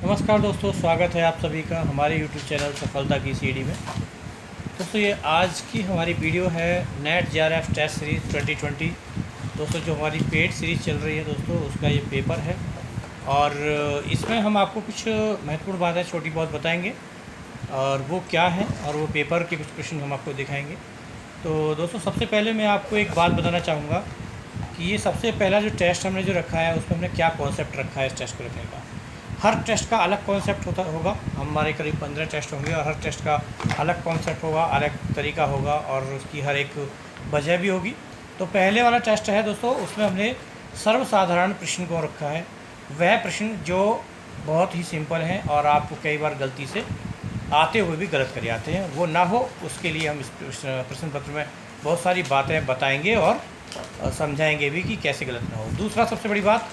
नमस्कार दोस्तों, स्वागत है आप सभी का हमारे YouTube चैनल सफलता की सीढ़ी में। दोस्तों ये आज की हमारी वीडियो है नेट जेआरएफ टेस्ट सीरीज़ 2020। दोस्तों जो हमारी पेड सीरीज़ चल रही है दोस्तों, उसका ये पेपर है और इसमें हम आपको कुछ महत्वपूर्ण बातें छोटी बहुत बताएंगे और वो क्या है और वो पेपर के कुछ प्रश्न हम आपको दिखाएंगे। तो दोस्तों सबसे पहले मैं आपको एक बात बताना चाहूँगा कि ये सबसे पहला जो टेस्ट हमने जो रखा है उसमें हमने क्या कॉन्सेप्ट रखा है इस टेस्ट को रखने का। हर टेस्ट का अलग कॉन्सेप्ट होगा। हमारे करीब 15 टेस्ट होंगे और हर टेस्ट का अलग कॉन्सेप्ट होगा, अलग तरीका होगा और उसकी हर एक वजह भी होगी। तो पहले वाला टेस्ट है दोस्तों, उसमें हमने सर्वसाधारण प्रश्न को रखा है। वह प्रश्न जो बहुत ही सिंपल हैं और आपको कई बार गलती से आते हुए भी गलत कर जाते हैं, वो ना हो उसके लिए हम इस प्रश्न पत्र में बहुत सारी बातें बताएंगे और समझाएंगे भी कि कैसे गलत ना हो। दूसरा सबसे बड़ी बात,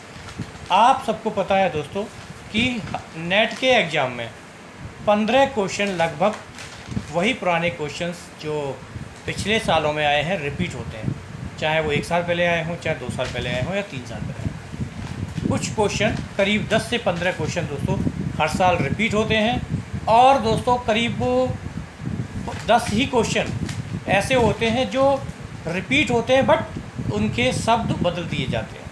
आप सबको पता है दोस्तों कि नेट के एग्ज़ाम में 15 क्वेश्चन लगभग वही पुराने क्वेश्चंस जो पिछले सालों में आए हैं रिपीट होते हैं, चाहे वो 1 साल पहले आए हों, चाहे 2 साल पहले आए हों या 3 साल पहले आए हों। कुछ क्वेश्चन करीब 10 से 15 क्वेश्चन दोस्तों हर साल रिपीट होते हैं और दोस्तों करीब 10 ही क्वेश्चन ऐसे होते हैं जो रिपीट होते हैं बट उनके शब्द बदल दिए जाते हैं।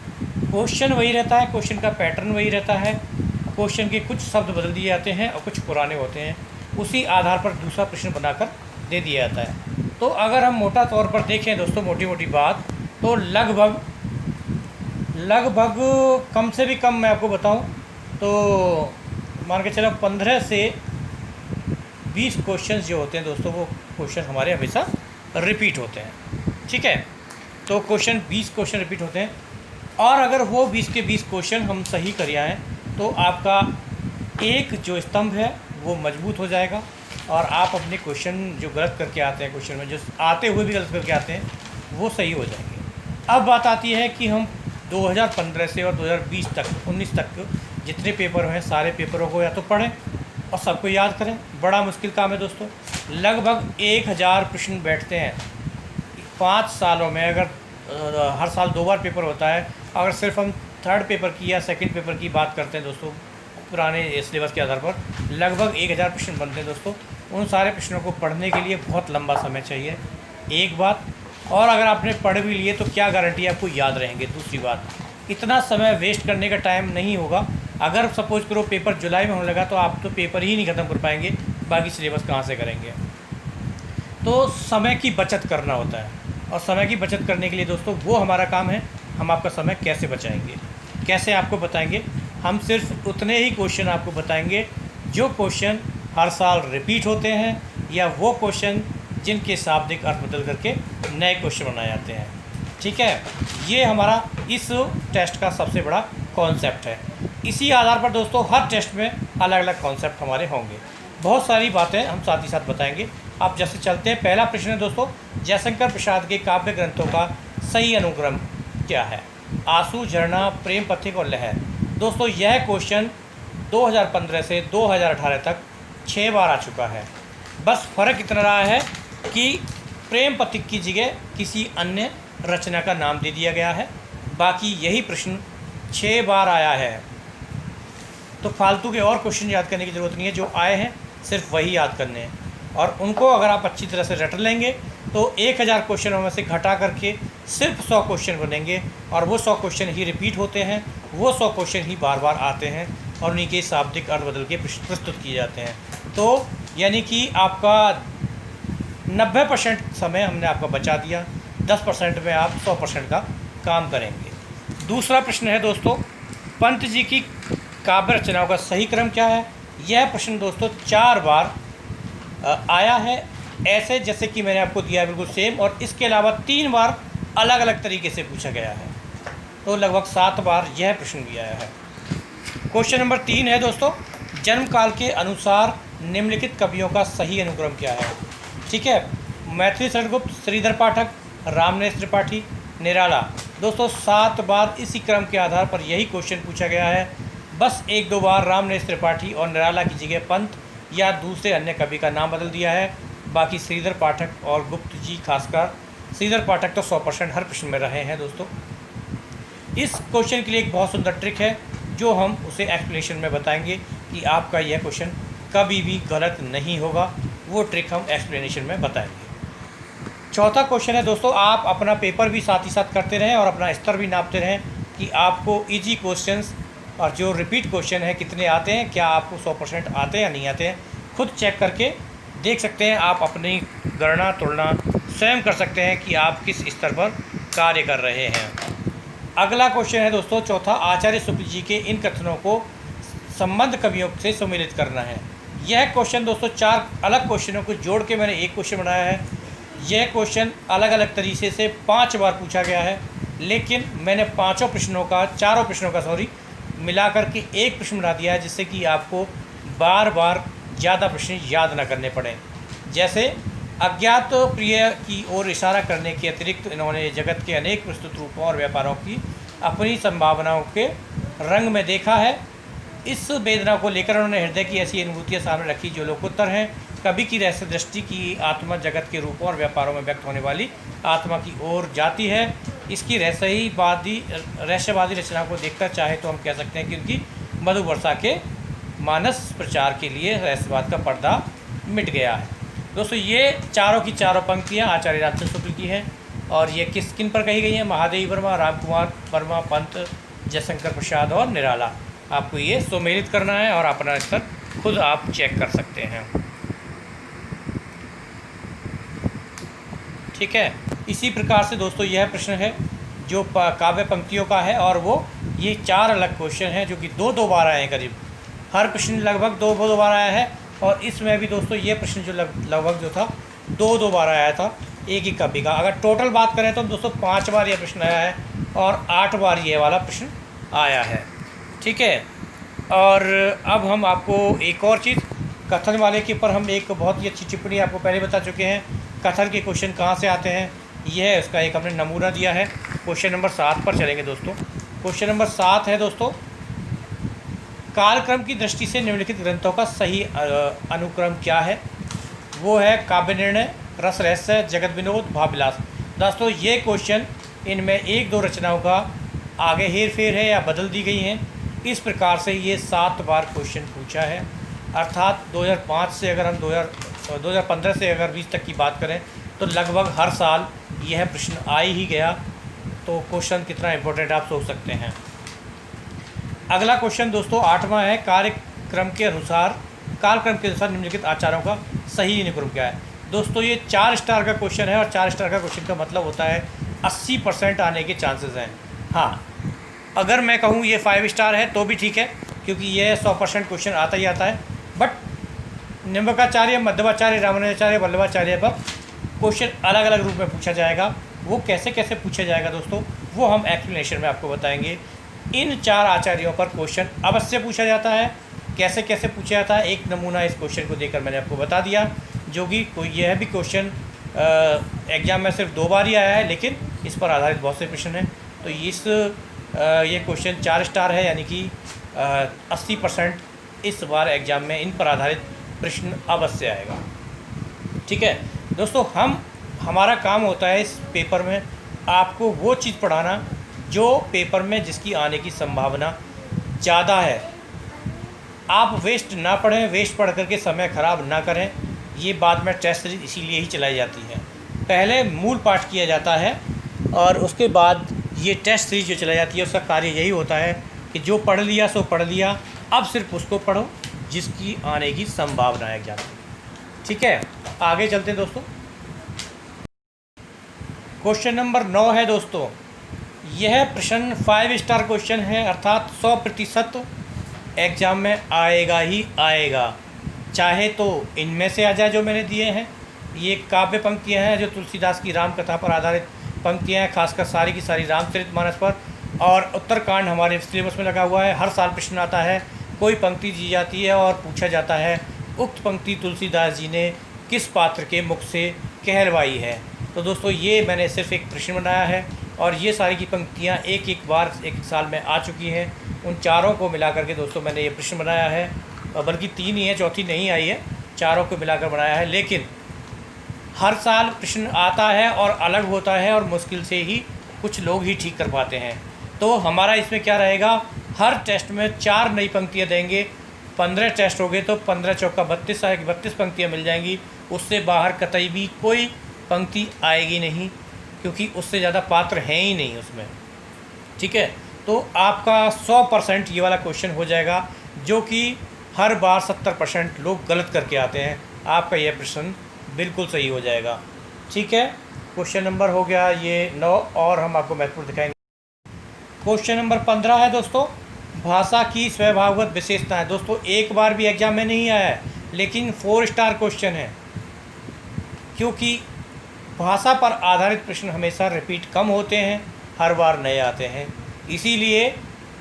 क्वेश्चन वही रहता है, क्वेश्चन का पैटर्न वही रहता है, क्वेश्चन के कुछ शब्द बदल दिए जाते हैं और कुछ पुराने होते हैं, उसी आधार पर दूसरा प्रश्न बनाकर दे दिया जाता है। तो अगर हम मोटा तौर पर देखें दोस्तों, मोटी मोटी बात, तो लगभग कम से भी कम मैं आपको बताऊं तो मान के चलो 15 से 20 क्वेश्चन जो होते हैं दोस्तों, वो क्वेश्चन हमारे हमेशा रिपीट होते हैं। ठीक है, तो 20 क्वेश्चन रिपीट होते हैं और अगर वो 20 के 20 क्वेश्चन हम सही कर आएँ तो आपका एक जो स्तंभ है वो मजबूत हो जाएगा और आप अपने क्वेश्चन जो गलत करके आते हैं, क्वेश्चन में जो आते हुए भी गलत करके आते हैं, वो सही हो जाएंगे। अब बात आती है कि हम 2015 से और 2020 तक 19 तक जितने पेपर हैं सारे पेपरों को या तो पढ़ें और सबको याद करें। बड़ा मुश्किल काम है दोस्तों। लगभग 1000 प्रश्न बैठते हैं 5 सालों में। अगर हर साल 2 बार पेपर होता है, अगर सिर्फ हम थर्ड पेपर की या सेकंड पेपर की बात करते हैं दोस्तों, पुराने सिलेबस के आधार पर लगभग 1000 प्रश्न बनते हैं दोस्तों। उन सारे प्रश्नों को पढ़ने के लिए बहुत लंबा समय चाहिए, एक बात। और अगर आपने पढ़ भी लिए तो क्या गारंटी आपको याद रहेंगे, दूसरी बात। इतना समय वेस्ट करने का टाइम नहीं होगा। अगर सपोज करो पेपर जुलाई में होने लगा तो आप तो पेपर ही नहीं ख़त्म कर पाएंगे, बाकी सिलेबस कहाँ से करेंगे। तो समय की बचत करना होता है और समय की बचत करने के लिए दोस्तों वो हमारा काम है। हम आपका समय कैसे बचाएंगे, कैसे आपको बताएंगे। हम सिर्फ उतने ही क्वेश्चन आपको बताएंगे जो क्वेश्चन हर साल रिपीट होते हैं या वो क्वेश्चन जिनके शाब्दिक अर्थ बदल करके नए क्वेश्चन बनाए जाते हैं। ठीक है, ये हमारा इस टेस्ट का सबसे बड़ा कॉन्सेप्ट है। इसी आधार पर दोस्तों हर टेस्ट में अलग अलग कॉन्सेप्ट हमारे होंगे, बहुत सारी बातें हम साथ ही साथ बताएंगे। आप जैसे चलते हैं, पहला प्रश्न है दोस्तों, जयशंकर प्रसाद के काव्य ग्रंथों का सही अनुक्रम क्या है। आंसू, झरना, प्रेम पथिक और लहर। दोस्तों यह क्वेश्चन 2015 से 2018 तक 6 बार आ चुका है। बस फ़र्क इतना रहा है कि प्रेम पथिक की जगह किसी अन्य रचना का नाम दे दिया गया है, बाकी यही प्रश्न 6 बार आया है। तो फालतू के और क्वेश्चन याद करने की ज़रूरत नहीं है, जो आए हैं सिर्फ वही याद करने हैं और उनको अगर आप अच्छी तरह से रट लेंगे तो 1000 क्वेश्चनों में से घटा करके सिर्फ 100 क्वेश्चन बनेंगे और वो 100 क्वेश्चन ही रिपीट होते हैं, वो 100 क्वेश्चन ही बार बार आते हैं और उन्हीं के शाब्दिक अर्थ बदल के प्रस्तुत किए जाते हैं। तो यानी कि आपका 90% समय हमने आपका बचा दिया, 10% में आप 100% का काम करेंगे। दूसरा प्रश्न है दोस्तों, पंत जी की काव्य रचनाओं का सही क्रम क्या है। यह प्रश्न दोस्तों 4 बार आया है, ऐसे जैसे कि मैंने आपको दिया है बिल्कुल सेम, और इसके अलावा 3 बार अलग अलग तरीके से पूछा गया है। तो लगभग 7 बार यह प्रश्न भी आया है। क्वेश्चन नंबर 3 है दोस्तों, जन्म काल के अनुसार निम्नलिखित कवियों का सही अनुक्रम क्या है। ठीक है, मैथिली शरणगुप्त, श्रीधर पाठक, रामनेत्र त्रिपाठी, निराला। दोस्तों 7 बार इसी क्रम के आधार पर यही क्वेश्चन पूछा गया है। बस 1-2 बार रामनेत्र त्रिपाठी और निराला की जगह पंत या दूसरे अन्य कवि का नाम बदल दिया है। बाकी श्रीधर पाठक और गुप्त जी, खासकर श्रीधर पाठक तो 100% हर प्रश्न में रहे हैं दोस्तों। इस क्वेश्चन के लिए एक बहुत सुंदर ट्रिक है। जो हम उसे एक्सप्लेनेशन में बताएंगे कि आपका यह क्वेश्चन कभी भी गलत नहीं होगा, वो ट्रिक हम एक्सप्लेनेशन में बताएंगे। चौथा क्वेश्चन है दोस्तों, आप अपना पेपर भी साथ ही साथ करते रहें और अपना स्तर भी नापते रहें कि आपको इजी क्वेश्चंस और जो रिपीट क्वेश्चन है कितने आते हैं, क्या आपको 100% आते हैं या नहीं आते हैं। खुद चेक करके देख सकते हैं, आप अपनी गणना तुलना स्वयं कर सकते हैं कि आप किस स्तर पर कार्य कर रहे हैं। अगला क्वेश्चन है दोस्तों चौथा, आचार्य शुक्ल जी के इन कथनों को संबंध कवियों से सम्मिलित करना है। यह क्वेश्चन दोस्तों 4 अलग क्वेश्चनों को जोड़ के मैंने एक क्वेश्चन बनाया है। यह क्वेश्चन अलग अलग तरीके से 5 बार पूछा गया है, लेकिन मैंने चारों प्रश्नों का मिला करके एक प्रश्न बना दिया है, जिससे कि आपको बार बार ज़्यादा प्रश्न याद न करने पड़े। जैसे अज्ञात प्रिय की ओर इशारा करने के अतिरिक्त इन्होंने जगत के अनेक प्रस्तुत रूपों और व्यापारों की अपनी संभावनाओं के रंग में देखा है। इस वेदना को लेकर उन्होंने हृदय की ऐसी अनुभूतियाँ सामने रखी जो लोकोत्तर हैं। कवि की रहस्य दृष्टि की आत्मा जगत के रूपों और व्यापारों में व्यक्त होने वाली आत्मा की ओर जाती है। इसकी रहस्यवादी रचना को देखकर चाहे तो हम कह सकते हैं कि उनकी मधु वर्षा के मानस प्रचार के लिए रहस्यवाद का पर्दा मिट गया है। दोस्तों ये चारों की चारों पंक्तियाँ आचार्य रामचंद्र शुक्ल की हैं, और ये किन पर कही गई हैं? महादेवी वर्मा, रामकुमार वर्मा, पंत, जयशंकर प्रसाद और निराला। आपको ये सम्मिलित करना है और अपना स्तर खुद आप चेक कर सकते हैं। ठीक है, इसी प्रकार से दोस्तों यह प्रश्न है जो काव्य पंक्तियों का है, और वो ये 4 अलग क्वेश्चन हैं जो कि 2-2 बार आए हैं। करीब हर प्रश्न लगभग 2-2 बार आया है, और इसमें भी दोस्तों ये प्रश्न जो लगभग जो था 2-2 बार आया था एक ही कवि का। अगर टोटल बात करें तो दोस्तों 5 बार ये प्रश्न आया है और 8 बार ये वाला प्रश्न आया है। ठीक है, और अब हम आपको एक और चीज़ कथन वाले के ऊपर हम एक बहुत ही अच्छी टिप्पणी आपको पहले बता चुके हैं। कथन के क्वेश्चन कहाँ से आते हैं, यह उसका एक हमने नमूना दिया है। क्वेश्चन नंबर 7 पर चलेंगे दोस्तों। क्वेश्चन नंबर 7 है दोस्तों, कालक्रम की दृष्टि से निम्नलिखित ग्रंथों का सही अनुक्रम क्या है? वो है काव्य निर्णय, रस रहस्य, जगत विनोद, भावविलास। दोस्तों ये क्वेश्चन इनमें 1-2 रचनाओं का आगे हेर फेर है या बदल दी गई हैं। इस प्रकार से ये 7 बार क्वेश्चन पूछा है, अर्थात 2005 से अगर हम 2015 से अगर 20 तक की बात करें तो लगभग हर साल यह प्रश्न आ ही गया। तो क्वेश्चन कितना इम्पोर्टेंट आप सोच सकते हैं। अगला क्वेश्चन दोस्तों 8वां है, कालक्रम के अनुसार निम्नलिखित आचारों का सही अनुक्रम क्या है? दोस्तों ये 4 स्टार का क्वेश्चन है, और 4 स्टार का क्वेश्चन का मतलब होता है 80% आने के चांसेस हैं। हाँ, अगर मैं कहूँ ये 5 स्टार है तो भी ठीक है, क्योंकि ये 100% क्वेश्चन आता ही आता है। बट निम्बकाचार्य, मध्वाचार्य, रामानुजाचार्य, वल्लभाचार्य पर क्वेश्चन अलग अलग रूप में पूछा जाएगा। वो कैसे कैसे पूछा जाएगा दोस्तों, वो हम एक्सप्लेनेशन में आपको बताएंगे। इन 4 आचार्यों पर क्वेश्चन अवश्य पूछा जाता है। कैसे कैसे पूछा जाता है, एक नमूना इस क्वेश्चन को देकर मैंने आपको बता दिया, जो कि यह भी क्वेश्चन एग्ज़ाम में सिर्फ 2 बार ही आया है, लेकिन इस पर आधारित बहुत से प्रश्न हैं। तो ये क्वेश्चन 4 स्टार है, यानी कि 80% इस बार एग्ज़ाम में इन पर आधारित प्रश्न अवश्य आएगा। ठीक है दोस्तों, हमारा काम होता है इस पेपर में आपको वो चीज़ पढ़ाना जो पेपर में जिसकी आने की संभावना ज़्यादा है। आप वेस्ट ना पढ़ें, वेस्ट पढ़ करके समय ख़राब ना करें। ये बाद में टेस्ट सीरीज इसीलिए ही चलाई जाती है। पहले मूल पाठ किया जाता है और उसके बाद ये टेस्ट सीरीज जो चलाई जाती है उसका कार्य यही होता है कि जो पढ़ लिया सो पढ़ लिया, अब सिर्फ उसको पढ़ो जिसकी आने की संभावना है ज़्यादा। ठीक है, आगे चलते हैं दोस्तों। क्वेश्चन नंबर 9 है दोस्तों, यह प्रश्न 5 स्टार क्वेश्चन है, अर्थात 100% एग्ज़ाम में आएगा ही आएगा, चाहे तो इनमें से आ जाए जो मैंने दिए हैं। ये काव्य पंक्तियाँ हैं जो तुलसीदास की राम कथा पर आधारित पंक्तियाँ हैं, खासकर सारी की सारी रामचरितमानस पर, और उत्तरकांड हमारे सिलेबस में लगा हुआ है। हर साल प्रश्न आता है, कोई पंक्ति दी जाती है और पूछा जाता है उक्त पंक्ति तुलसीदास जी ने किस पात्र के मुख से कहलवाई है। तो दोस्तों ये मैंने सिर्फ एक प्रश्न बनाया है, और ये सारी की पंक्तियाँ एक बार एक साल में आ चुकी हैं। उन चारों को मिला करके दोस्तों मैंने ये प्रश्न बनाया है, बल्कि 3 ही है, चौथी नहीं आई है, चारों को मिलाकर बनाया है। लेकिन हर साल प्रश्न आता है और अलग होता है, और मुश्किल से ही कुछ लोग ही ठीक कर पाते हैं। तो हमारा इसमें क्या रहेगा हर टेस्ट में 4 नई पंक्तियाँ देंगे। 15 टेस्ट हो गए तो 15 चौका 32 आएगी, 32 पंक्तियाँ मिल जाएंगी। उससे बाहर कतई भी कोई पंक्ति आएगी नहीं, क्योंकि उससे ज़्यादा पात्र हैं ही नहीं उसमें। ठीक है, तो आपका 100% ये वाला क्वेश्चन हो जाएगा, जो कि हर बार 70% लोग गलत करके आते हैं। आपका यह प्रश्न बिल्कुल सही हो जाएगा। ठीक है, क्वेश्चन नंबर हो गया ये 9, और हम आपको महत्वपूर्ण दिखाएंगे। क्वेश्चन नंबर 15 है दोस्तों, भाषा की स्वभावगत विशेषताएं। दोस्तों एक बार भी एग्जाम में नहीं आया है, लेकिन 4 स्टार क्वेश्चन है, क्योंकि भाषा पर आधारित प्रश्न हमेशा रिपीट कम होते हैं, हर बार नए आते हैं। इसीलिए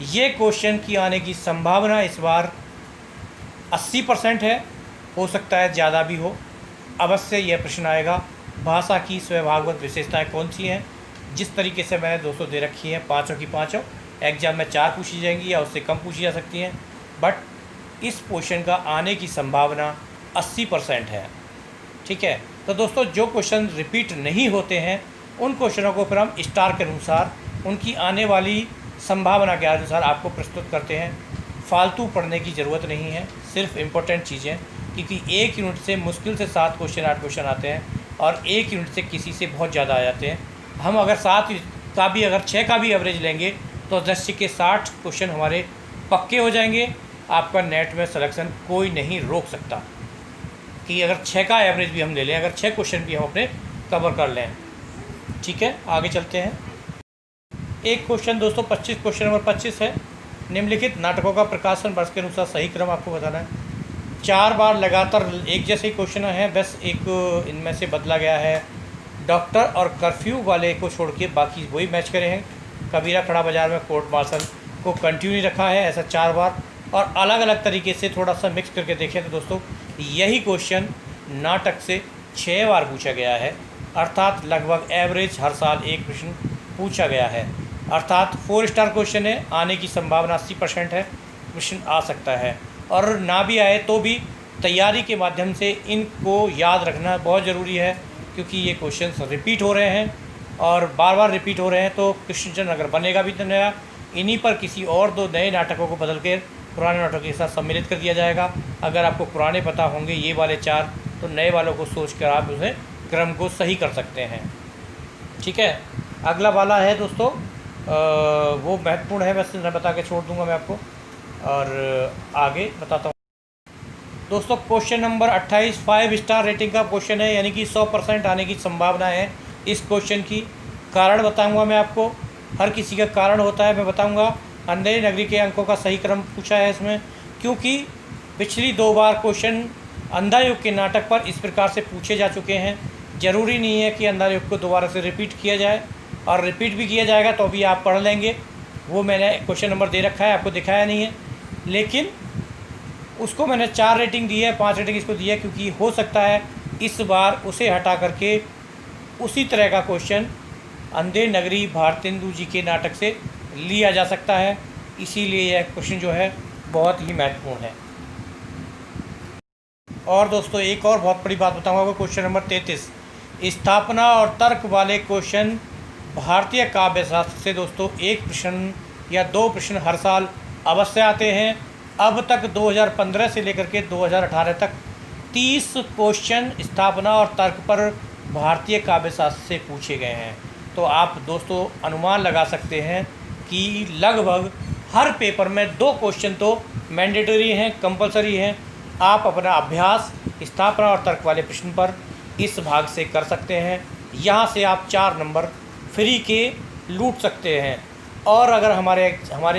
ये क्वेश्चन की आने की संभावना इस बार 80% है, हो सकता है ज़्यादा भी हो। अवश्य यह प्रश्न आएगा, भाषा की स्वभावगत विशेषताएं कौन सी हैं। जिस तरीके से मैंने दोस्तों दे रखी हैं, पाँचों की पाँचों एग्जाम में 4 पूछी जाएंगी या उससे कम पूछी जा सकती हैं, बट इस क्वेश्चन का आने की संभावना 80% है। ठीक है, तो दोस्तों जो क्वेश्चन रिपीट नहीं होते हैं उन क्वेश्चनों को फिर हम स्टार के अनुसार उनकी आने वाली संभावना के अनुसार आपको प्रस्तुत करते हैं। फालतू पढ़ने की ज़रूरत नहीं है, सिर्फ इम्पोर्टेंट चीज़ें, क्योंकि एक यूनिट से मुश्किल से 7 क्वेश्चन 8 क्वेश्चन आते हैं, और एक यूनिट से किसी से बहुत ज़्यादा आ जाते हैं। हम अगर 7 का भी, अगर 6 का भी एवरेज लेंगे तो 10 के 60 क्वेश्चन हमारे पक्के हो जाएंगे। आपका नेट में सिलेक्शन कोई नहीं रोक सकता, कि अगर 6 का एवरेज भी हम ले लें, अगर 6 क्वेश्चन भी हम अपने कवर कर लें। ठीक है, आगे चलते हैं। एक क्वेश्चन दोस्तों 25, क्वेश्चन नंबर 25 है, निम्नलिखित नाटकों का प्रकाशन वर्ष के अनुसार सही क्रम आपको बताना है। 4 बार लगातार एक जैसे ही क्वेश्चन हैं, बस एक इनमें से बदला गया है। डॉक्टर और कर्फ्यू वाले को छोड़ के बाकी वही मैच करे हैं। कबीरा खड़ा बाजार में कोर्ट मार्शल को कंटिन्यू रखा है, ऐसा 4 बार, और अलग अलग तरीके से थोड़ा सा मिक्स करके देखें तो दोस्तों यही क्वेश्चन नाटक से 6 बार पूछा गया है, अर्थात लगभग एवरेज हर साल एक प्रश्न पूछा गया है, अर्थात 4 स्टार क्वेश्चन है। आने की संभावना 80% है, प्रश्न आ सकता है, और ना भी आए तो भी तैयारी के माध्यम से इनको याद रखना बहुत ज़रूरी है, क्योंकि ये क्वेश्चंस रिपीट हो रहे हैं और बार बार रिपीट हो रहे हैं। तो क्वेश्चन अगर बनेगा भी तो नया, इन्हीं पर किसी और 2 नए नाटकों को बदल कर पुराने नाटकों के साथ सम्मिलित कर दिया जाएगा। अगर आपको पुराने पता होंगे ये वाले 4, तो नए वालों को सोच कर आप उसे क्रम को सही कर सकते हैं। ठीक है, अगला वाला है दोस्तों, वो महत्वपूर्ण है, बस मैं बता के छोड़ दूंगा मैं आपको, और आगे बताता हूँ दोस्तों। क्वेश्चन नंबर 28 5 स्टार रेटिंग का क्वेश्चन है, यानी कि 100% आने की संभावना है इस क्वेश्चन की। कारण बताऊंगा मैं आपको, हर किसी का कारण होता है, मैं बताऊंगा। अंधेरी नगरी के अंकों का सही क्रम पूछा है इसमें, क्योंकि पिछली 2 बार क्वेश्चन अंधा युग के नाटक पर इस प्रकार से पूछे जा चुके हैं। ज़रूरी नहीं है कि अंधा युग को दोबारा से रिपीट किया जाए, और रिपीट भी किया जाएगा तो भी आप पढ़ लेंगे। वो मैंने क्वेश्चन नंबर दे रखा है, आपको दिखाया नहीं है, लेकिन उसको मैंने 4 रेटिंग दी है, 5 रेटिंग इसको दी है, क्योंकि हो सकता है इस बार उसे हटा करके उसी तरह का क्वेश्चन अंधेरी नगरी भारतेंदु जी के नाटक से लिया जा सकता है। इसीलिए यह क्वेश्चन जो है बहुत ही महत्वपूर्ण है। और दोस्तों एक और बहुत बड़ी बात बताऊंगा, क्वेश्चन नंबर 33 स्थापना और तर्क वाले क्वेश्चन भारतीय काव्यशास्त्र से दोस्तों 1 प्रश्न या 2 प्रश्न हर साल अवश्य आते हैं। अब तक 2015 से लेकर के 2018 तक 30 क्वेश्चन स्थापना और तर्क पर भारतीय काव्यशास्त्र से पूछे गए हैं। तो आप दोस्तों अनुमान लगा सकते हैं कि लगभग हर पेपर में 2 क्वेश्चन तो मैंडेटरी हैं, कंपलसरी हैं। आप अपना अभ्यास स्थापना और तर्क वाले प्रश्न पर इस भाग से कर सकते हैं। यहाँ से आप 4 नंबर फ्री के लूट सकते हैं। और अगर हमारे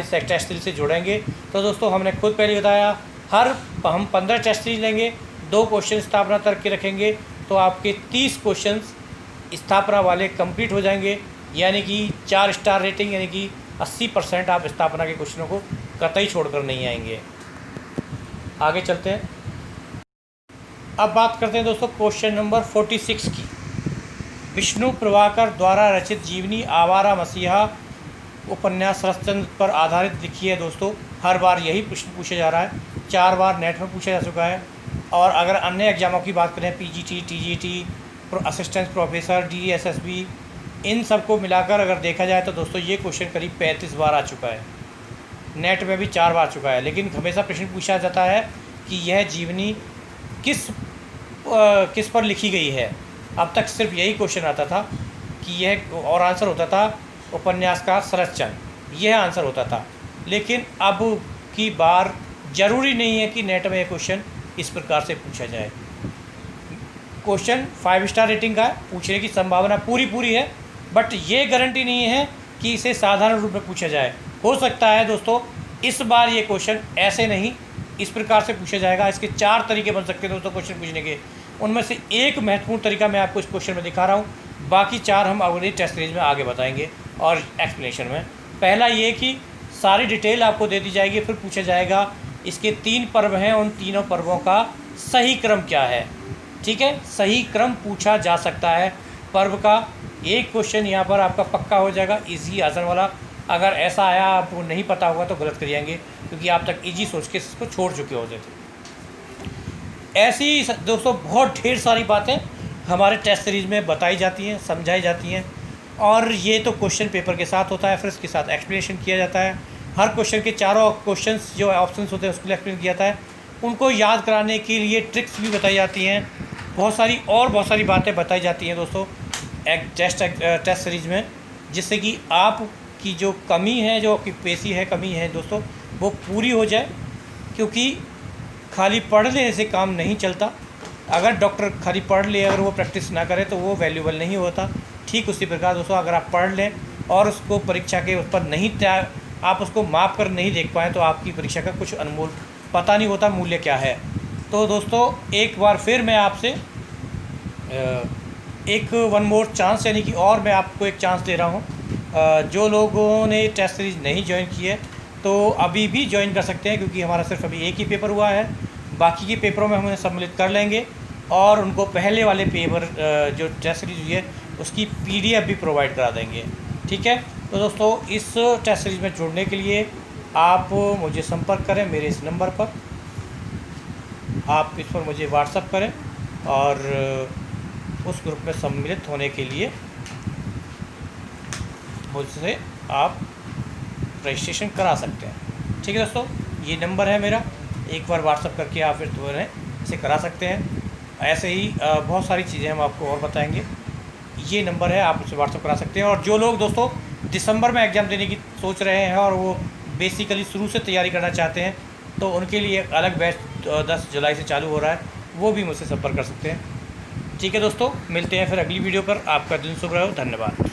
टेस्ट सीरीज से जुड़ेंगे तो दोस्तों हमने खुद पहले बताया, हम 15 टेस्ट सीरीज लेंगे, 2 क्वेश्चन स्थापना तर्क के रखेंगे, तो आपके 30 क्वेश्चन स्थापना वाले कंप्लीट हो जाएंगे, यानी कि 4 स्टार रेटिंग, यानी कि 80% आप स्थापना के क्वेश्चनों को कतई छोड़कर नहीं आएंगे। आगे चलते हैं, अब बात करते हैं दोस्तों क्वेश्चन नंबर 46 की। विष्णु प्रभाकर द्वारा रचित जीवनी आवारा मसीहा उपन्यास शरतचंद्र पर आधारित लिखी है दोस्तों। हर बार यही प्रश्न पूछा जा रहा है, 4 बार नेट में पूछा जा चुका है। और अगर अन्य एग्जामों की बात करें, PGT, TGT, assistant professor, DSSB, इन सबको मिलाकर अगर देखा जाए तो दोस्तों ये क्वेश्चन करीब 35 बार आ चुका है। नेट में भी 4 बार चुका है, लेकिन हमेशा प्रश्न पूछा जाता है कि यह जीवनी किस पर लिखी गई है। अब तक सिर्फ यही क्वेश्चन आता था कि यह, और आंसर होता था उपन्यासकार शरत चंद्र, यह आंसर होता था। लेकिन अब की बार ज़रूरी नहीं है कि नेट में यह क्वेश्चन इस प्रकार से पूछा जाए। क्वेश्चन 5 स्टार रेटिंग का है, पूछने की संभावना पूरी है, बट ये गारंटी नहीं है कि इसे साधारण रूप में पूछा जाए। हो सकता है दोस्तों इस बार ये क्वेश्चन ऐसे नहीं, इस प्रकार से पूछा जाएगा। इसके 4 तरीके बन सकते हैं दोस्तों क्वेश्चन पूछने के। उनमें से एक महत्वपूर्ण तरीका मैं आपको इस क्वेश्चन में दिखा रहा हूँ, बाकी 4 हम अगली टेस्ट सीरीज में आगे बताएंगे और एक्सप्लेनेशन में। पहला ये कि सारी डिटेल आपको दे दी जाएगी, फिर पूछा जाएगा इसके 3 पर्व हैं, उन तीनों पर्वों का सही क्रम क्या है। ठीक है, सही क्रम पूछा जा सकता है पर्व का। एक क्वेश्चन यहाँ पर आपका पक्का हो जाएगा, इजी आसान वाला। अगर ऐसा आया आपको नहीं पता होगा तो गलत कर जाएंगे, क्योंकि आप तक इजी सोच के इसको छोड़ चुके होते थे। ऐसी दोस्तों बहुत ढेर सारी बातें हमारे टेस्ट सीरीज़ में बताई जाती हैं, समझाई जाती हैं, और ये तो क्वेश्चन पेपर के साथ होता है, फिर इसके साथ एक्सप्लेनेशन किया जाता है। हर क्वेश्चन के चारों क्वेश्चंस जो ऑप्शंस होते हैं उसके लिए एक्सप्लेन किया जाता है। उनको याद कराने के लिए ट्रिक्स भी बताई जाती हैं, बहुत सारी बातें बताई जाती हैं दोस्तों एक टेस्ट सीरीज़ में, जिससे कि आपकी जो कमी है, जो आपकी पेशी है, कमी है दोस्तों, वो पूरी हो जाए। क्योंकि खाली पढ़ लेने से काम नहीं चलता। अगर डॉक्टर खाली पढ़ ले, अगर वो प्रैक्टिस ना करे तो वो वैल्यूबल नहीं होता। ठीक उसी प्रकार दोस्तों अगर आप पढ़ लें और उसको परीक्षा के उस पर नहीं आप उसको माप कर नहीं देख पाएँ तो आपकी परीक्षा का कुछ अनमोल पता नहीं होता मूल्य क्या है। तो दोस्तों एक बार फिर मैं आपसे एक वन मोर चांस, यानी कि और मैं आपको एक चांस दे रहा हूँ। जो लोगों ने टेस्ट सीरीज़ नहीं ज्वाइन की है तो अभी भी ज्वाइन कर सकते हैं, क्योंकि हमारा सिर्फ अभी एक ही पेपर हुआ है। बाकी के पेपरों में हम उन्हें सम्मिलित कर लेंगे और उनको पहले वाले पेपर जो टेस्ट सीरीज़ हुई है उसकी PDF भी प्रोवाइड करा देंगे। ठीक है, तो दोस्तों इस टेस्ट सीरीज़ में जुड़ने के लिए आप मुझे संपर्क करें मेरे इस नंबर पर। आप इस पर मुझे व्हाट्सअप करें और उस ग्रुप में सम्मिलित होने के लिए मुझसे आप रजिस्ट्रेशन करा सकते हैं। ठीक है दोस्तों, ये नंबर है मेरा, एक बार व्हाट्सअप करके आप फिर दोबारा इसे करा सकते हैं। ऐसे ही बहुत सारी चीज़ें हम आपको और बताएंगे। ये नंबर है, आप उसे व्हाट्सअप करा सकते हैं। और जो लोग दोस्तों दिसंबर में एग्ज़ाम देने की सोच रहे हैं और वो बेसिकली शुरू से तैयारी करना चाहते हैं, तो उनके लिए एक अलग बैच 10 जुलाई से चालू हो रहा है, वो भी मुझसे संपर्क कर सकते हैं। ठीक है दोस्तों, मिलते हैं फिर अगली वीडियो पर। आपका दिन शुभ रहो, धन्यवाद।